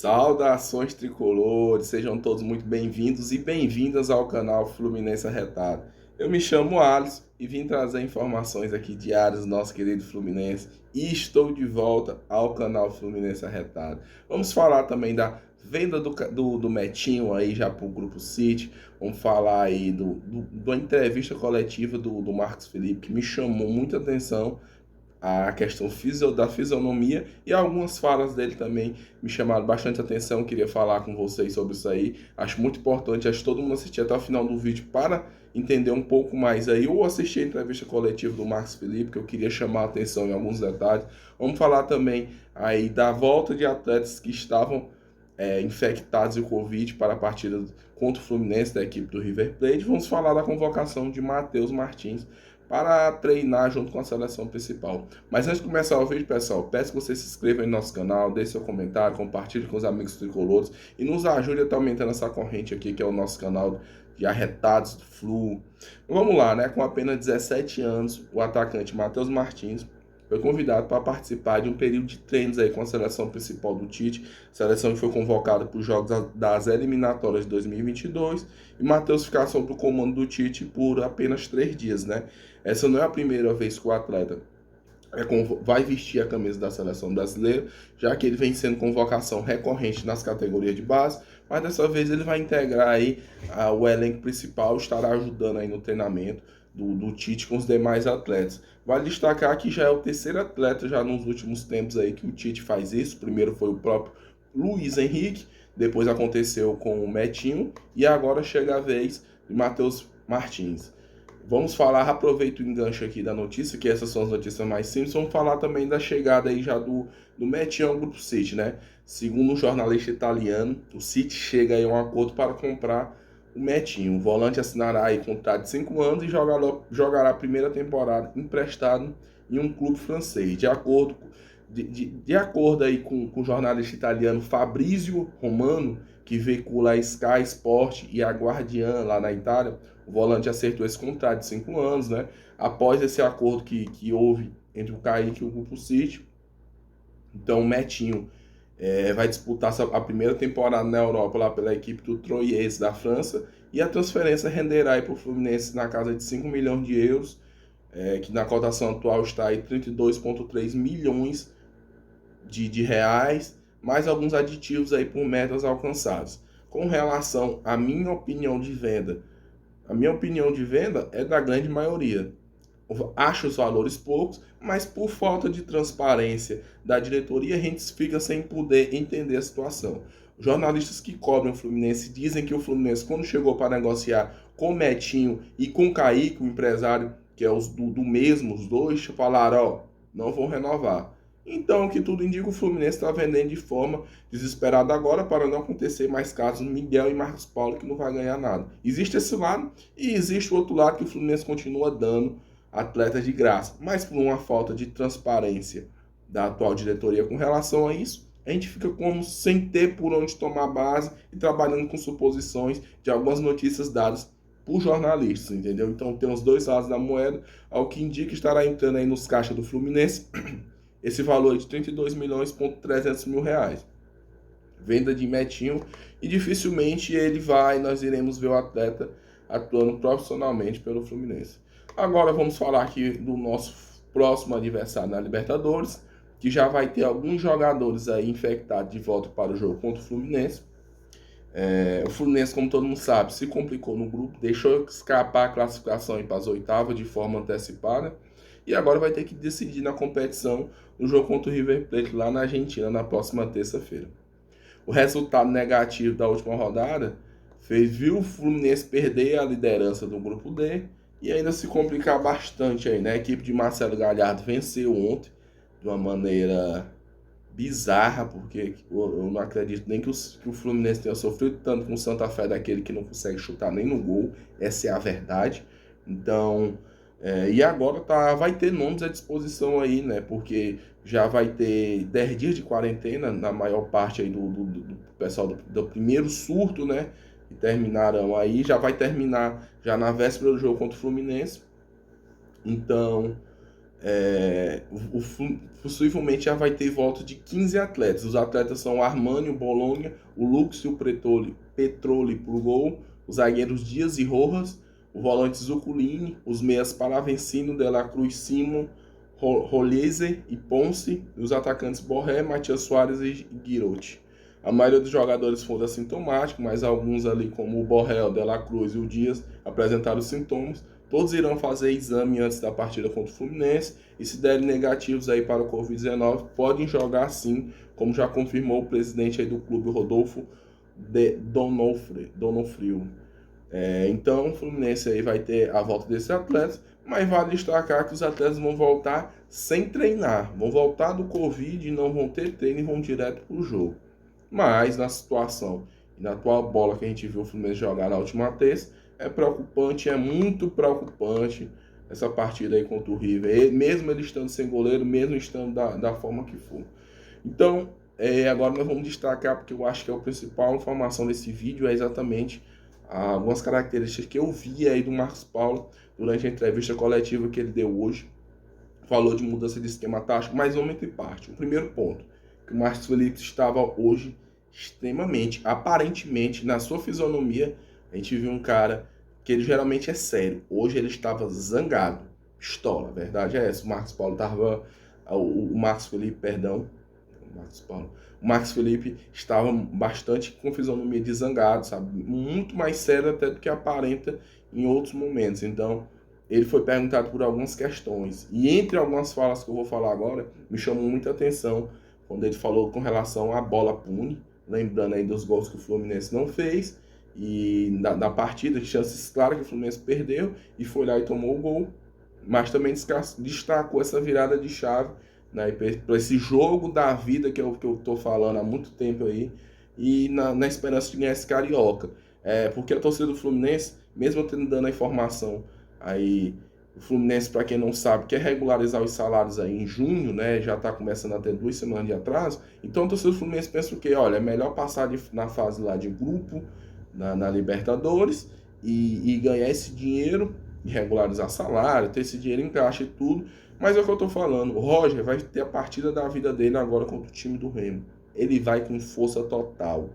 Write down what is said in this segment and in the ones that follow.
Saudações tricolores, sejam todos muito bem-vindos e bem-vindas ao canal Fluminense Arretado. Eu me chamo Alisson e vim trazer informações aqui diárias do nosso querido Fluminense e estou de volta ao canal Fluminense Arretado. Vamos falar também da venda do Metinho aí já para o Grupo City, vamos falar aí da entrevista coletiva do Marcos Felipe, que me chamou muita atenção a questão da fisionomia e algumas falas dele também me chamaram bastante atenção. Queria falar com vocês sobre isso aí. Acho muito importante, acho que todo mundo assistir até o final do vídeo para entender um pouco mais aí, ou assistir a entrevista coletiva do Marcos Felipe, que eu queria chamar a atenção em alguns detalhes. Vamos falar também aí da volta de atletas que estavam infectados de Covid para a partida contra o Fluminense da equipe do River Plate. Vamos falar da convocação de Matheus Martins para treinar junto com a seleção principal. Mas antes de começar o vídeo, pessoal, peço que você se inscreva no nosso canal, deixe seu comentário, compartilhe com os amigos tricolores e nos ajude a estar aumentando essa corrente aqui, que é o nosso canal de arretados do Flu. Vamos lá, né? Com apenas 17 anos, o atacante Matheus Martins foi convidado para participar de um período de treinos aí com a seleção principal do Tite, seleção que foi convocada para os jogos das eliminatórias de 2022, e Matheus ficar sob o comando do Tite por apenas 3 dias, né? Essa não é a primeira vez que o atleta vai vestir a camisa da seleção brasileira, já que ele vem sendo convocação recorrente nas categorias de base, mas dessa vez ele vai integrar aí o elenco principal, estará ajudando aí no treinamento do Tite com os demais atletas. Vale destacar que já é o terceiro atleta já nos últimos tempos aí que o Tite faz isso. O primeiro foi o próprio Luiz Henrique, depois aconteceu com o Metinho e agora chega a vez de Matheus Martins. Vamos falar, aproveito o enganche aqui da notícia, que essas são as notícias mais simples, vamos falar também da chegada aí já do Metinho ao Grupo City, né? Segundo um jornalista italiano, o City chega aí a um acordo para comprar o Metinho. O volante assinará aí contrato de 5 anos e jogará a primeira temporada emprestado em um clube francês. De acordo aí com o jornalista italiano Fabrizio Romano, que veicula a Sky Sport e a Guardian lá na Itália, o volante acertou esse contrato de 5 anos, né? Após esse acordo que houve entre o Kaique e o Grupo City. Então o Metinho vai disputar a primeira temporada na Europa lá pela equipe do Troyes da França, e a transferência renderá aí para o Fluminense na casa de 5 milhões de euros, que na cotação atual está aí 32,3 milhões de reais, mais alguns aditivos aí por metas alcançadas. Com relação à minha opinião de venda, a minha opinião de venda é da grande maioria. Acho os valores poucos, mas por falta de transparência da diretoria, a gente fica sem poder entender a situação. Jornalistas que cobrem o Fluminense dizem que o Fluminense, quando chegou para negociar com o Metinho e com o Kaique, o empresário, que é do mesmo, os dois, falaram, ó, não vão renovar. Então, o que tudo indica, o Fluminense está vendendo de forma desesperada agora para não acontecer mais casos Miguel e Marcos Paulo, que não vai ganhar nada. Existe esse lado e existe o outro lado, que o Fluminense continua dando atletas de graça, mas por uma falta de transparência da atual diretoria com relação a isso, a gente fica como sem ter por onde tomar base e trabalhando com suposições de algumas notícias dadas por jornalistas, entendeu? Então tem os dois lados da moeda, ao que indica estará entrando aí nos caixas do Fluminense esse valor de 32 milhões e 300 mil reais. Venda de Metinho, e dificilmente nós iremos ver o atleta atuando profissionalmente pelo Fluminense. Agora vamos falar aqui do nosso próximo adversário na Libertadores, que já vai ter alguns jogadores aí infectados de volta para o jogo contra o Fluminense. O Fluminense, como todo mundo sabe, se complicou no grupo, deixou escapar a classificação para as oitavas de forma antecipada, e agora vai ter que decidir na competição no jogo contra o River Plate lá na Argentina na próxima terça-feira. O resultado negativo da última rodada viu o Fluminense perder a liderança do grupo D e ainda se complicar bastante aí, né? A equipe de Marcelo Galhardo venceu ontem de uma maneira bizarra, porque eu não acredito nem que o Fluminense tenha sofrido tanto com o Santa Fé, daquele que não consegue chutar nem no gol. Essa é a verdade. Então, e agora vai ter nomes à disposição aí, né? Porque já vai ter 10 dias de quarentena na maior parte aí do pessoal do primeiro surto, né? E terminarão aí, já vai terminar já na véspera do jogo contra o Fluminense. Então, Possivelmente já vai ter volta de 15 atletas. Os atletas são o Armani, o Bologna, o Lux e o Petroli pro gol, os zagueiros Dias e Rojas, o volante Zuculini, os meias Palavecino, De La Cruz, Simon, Rolese e Ponce, e os atacantes Borré, Matias Soares e Girotti. A maioria dos jogadores foram assintomáticos, mas alguns ali, como o Borré, o De La Cruz e o Dias, apresentaram sintomas. Todos irão fazer exame antes da partida contra o Fluminense e se derem negativos aí para o Covid-19, podem jogar sim, como já confirmou o presidente aí do clube, Rodolfo Donofrio. Então o Fluminense aí vai ter a volta desses atletas, mas vale destacar que os atletas vão voltar sem treinar, vão voltar do Covid, não vão ter treino e vão direto para o jogo. Mas na situação e na atual bola que a gente viu o Fluminense jogar na última terça, é preocupante, é muito preocupante essa partida aí contra o River, mesmo ele estando sem goleiro, mesmo estando da forma que for. Então, agora nós vamos destacar, porque eu acho que é a principal informação desse vídeo, é exatamente algumas características que eu vi aí do Marcos Paulo durante a entrevista coletiva que ele deu hoje. Falou de mudança de esquema tático, mas vamos entre parte. O primeiro ponto, que o Marcos Felipe estava hoje extremamente, aparentemente, na sua fisionomia, a gente viu um cara que ele geralmente é sério. Hoje ele estava zangado, pistola, a verdade é essa. O Marcos Paulo estava, o Marcos Felipe, perdão, o Marcos Felipe estava bastante com fisionomia de zangado, sabe? Muito mais sério até do que aparenta em outros momentos. Então, ele foi perguntado por algumas questões. E entre algumas falas que eu vou falar agora, me chamou muita atenção quando ele falou com relação à bola pune, lembrando aí dos gols que o Fluminense não fez, e na partida, chances claras que o Fluminense perdeu, e foi lá e tomou o gol, mas também destacou essa virada de chave, né, para esse jogo da vida que eu tô falando há muito tempo aí, e na esperança de ganhar esse Carioca. Porque a torcida do Fluminense, mesmo tendo dando a informação aí, o Fluminense, para quem não sabe, quer regularizar os salários aí em junho, né? Já está começando a ter 2 semanas de atraso. Então, o torcedor do Fluminense pensa o quê? Olha, é melhor passar na fase lá de grupo, na Libertadores, e ganhar esse dinheiro, e regularizar salário, ter esse dinheiro em caixa e tudo. Mas é o que eu estou falando. O Roger vai ter a partida da vida dele agora contra o time do Remo. Ele vai com força total.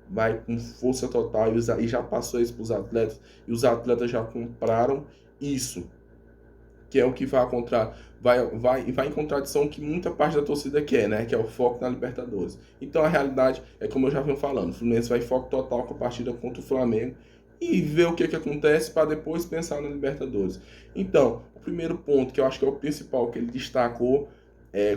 Vai com força total e já passou isso para os atletas. E os atletas já compraram isso, que é o que vai em contradição que muita parte da torcida quer, né? Que é o foco na Libertadores. Então a realidade é como eu já venho falando, o Fluminense vai foco total com a partida contra o Flamengo e ver o que acontece para depois pensar na Libertadores. Então, o primeiro ponto que eu acho que é o principal que ele destacou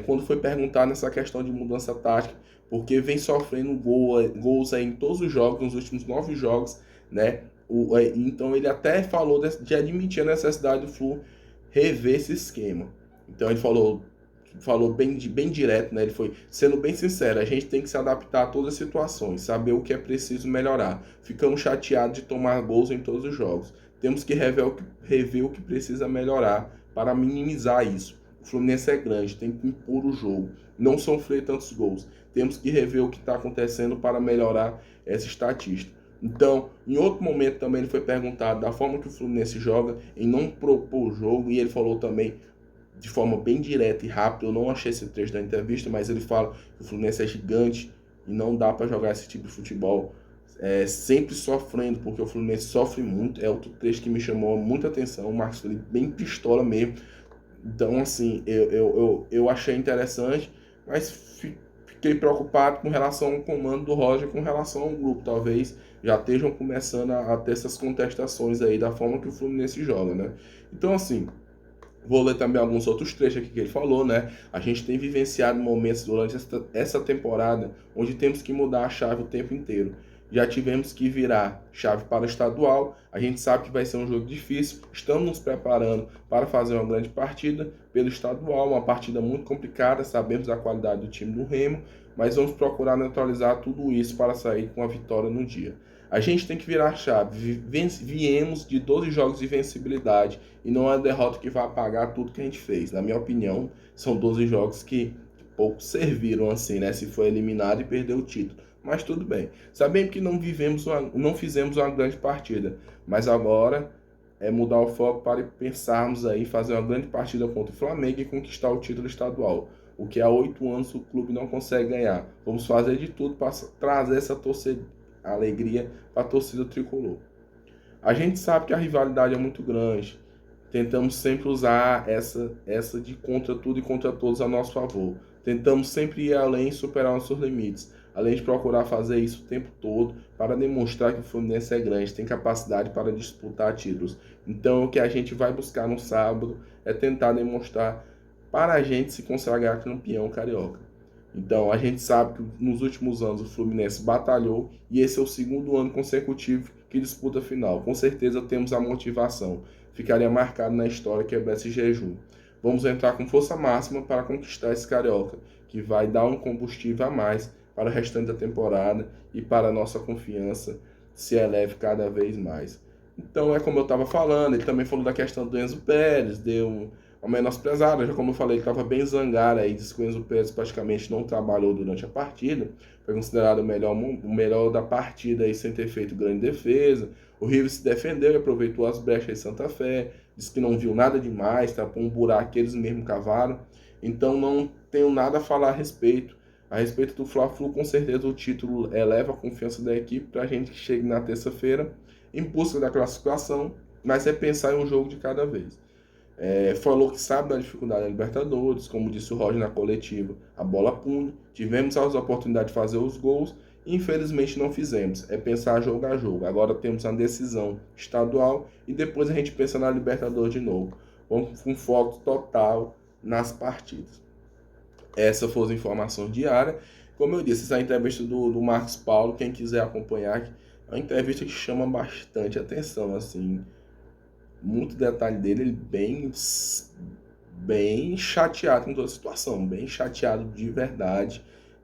quando foi perguntar nessa questão de mudança tática, porque vem sofrendo gols aí em todos os jogos, nos últimos 9 jogos, né? Então ele até falou de admitir a necessidade do Flu rever esse esquema. Então ele falou bem direto, né? Ele foi sendo bem sincero, a gente tem que se adaptar a todas as situações, saber o que é preciso melhorar. Ficamos chateados de tomar gols em todos os jogos. Temos que rever o que precisa melhorar para minimizar isso. O Fluminense é grande, tem que impor o jogo, não sofrer tantos gols. Temos que rever o que está acontecendo para melhorar essa estatística. Então, em outro momento também ele foi perguntado da forma que o Fluminense joga, em não propor o jogo, e ele falou também de forma bem direta e rápida. Eu não achei esse trecho da entrevista, mas ele fala que o Fluminense é gigante e não dá para jogar esse tipo de futebol sempre sofrendo, porque o Fluminense sofre muito. É outro trecho que me chamou muita atenção, o Marcos Felipe bem pistola mesmo. Então, assim, eu achei interessante, mas fiquei preocupado com relação ao comando do Roger, com relação ao grupo. Talvez já estejam começando a ter essas contestações aí da forma que o Fluminense joga, né? Então, assim, vou ler também alguns outros trechos aqui que ele falou, né? A gente tem vivenciado momentos durante essa temporada onde temos que mudar a chave o tempo inteiro. Já tivemos que virar chave para o estadual, a gente sabe que vai ser um jogo difícil, estamos nos preparando para fazer uma grande partida pelo estadual, uma partida muito complicada, sabemos da qualidade do time do Remo, mas vamos procurar neutralizar tudo isso para sair com a vitória no dia. A gente tem que virar a chave, viemos de 12 jogos de vencibilidade e não é a derrota que vai apagar tudo que a gente fez. Na minha opinião, são 12 jogos que pouco serviram assim, né? Se foi eliminado e perdeu o título. Mas tudo bem. Sabemos que não fizemos uma grande partida, mas agora é mudar o foco para pensarmos aí em fazer uma grande partida contra o Flamengo e conquistar o título estadual. O que há 8 anos o clube não consegue ganhar. Vamos fazer de tudo para trazer essa alegria para a torcida tricolor. A gente sabe que a rivalidade é muito grande. Tentamos sempre usar essa de contra tudo e contra todos a nosso favor. Tentamos sempre ir além e superar nossos limites, além de procurar fazer isso o tempo todo para demonstrar que o Fluminense é grande, tem capacidade para disputar títulos. Então, o que a gente vai buscar no sábado é tentar demonstrar para a gente se consagrar campeão carioca. Então, a gente sabe que nos últimos anos o Fluminense batalhou e esse é o segundo ano consecutivo que disputa a final. Com certeza temos a motivação. Ficaria marcado na história quebrar esse jejum. Vamos entrar com força máxima para conquistar esse carioca, que vai dar um combustível a mais para o restante da temporada e para a nossa confiança se eleve cada vez mais. Então, é como eu estava falando, ele também falou da questão do Enzo Pérez, deu uma menosprezada, já como eu falei, ele estava bem zangado aí, disse que o Enzo Pérez praticamente não trabalhou durante a partida, foi considerado o melhor da partida aí, sem ter feito grande defesa. O River se defendeu e aproveitou as brechas de Santa Fé, disse que não viu nada demais, tapou um buraco que eles mesmos cavaram, então não tenho nada a falar a respeito. A respeito do Fla-Flu, com certeza o título eleva a confiança da equipe para a gente que chegue na terça-feira em busca da classificação, mas é pensar em um jogo de cada vez. Falou que sabe da dificuldade da Libertadores, como disse o Roger na coletiva, a bola pune, tivemos as oportunidades de fazer os gols, e infelizmente não fizemos, é pensar jogo a jogo. Agora temos a decisão estadual e depois a gente pensa na Libertadores de novo. Vamos com foco total nas partidas. Essa foi as informações diárias. Como eu disse, essa é a entrevista do Marcos Paulo, quem quiser acompanhar, é uma entrevista que chama bastante atenção, assim, muito detalhe dele, ele bem chateado com toda a situação, bem chateado de verdade,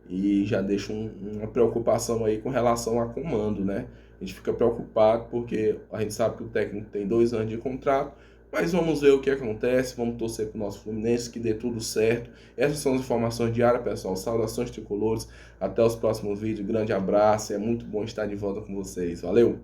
e já deixa uma preocupação aí com relação a comando, né? A gente fica preocupado porque a gente sabe que o técnico tem 2 anos de contrato, mas vamos ver o que acontece, vamos torcer para o nosso Fluminense, que dê tudo certo. Essas são as informações diárias, pessoal. Saudações tricolores, até os próximos vídeos, grande abraço, é muito bom estar de volta com vocês. Valeu!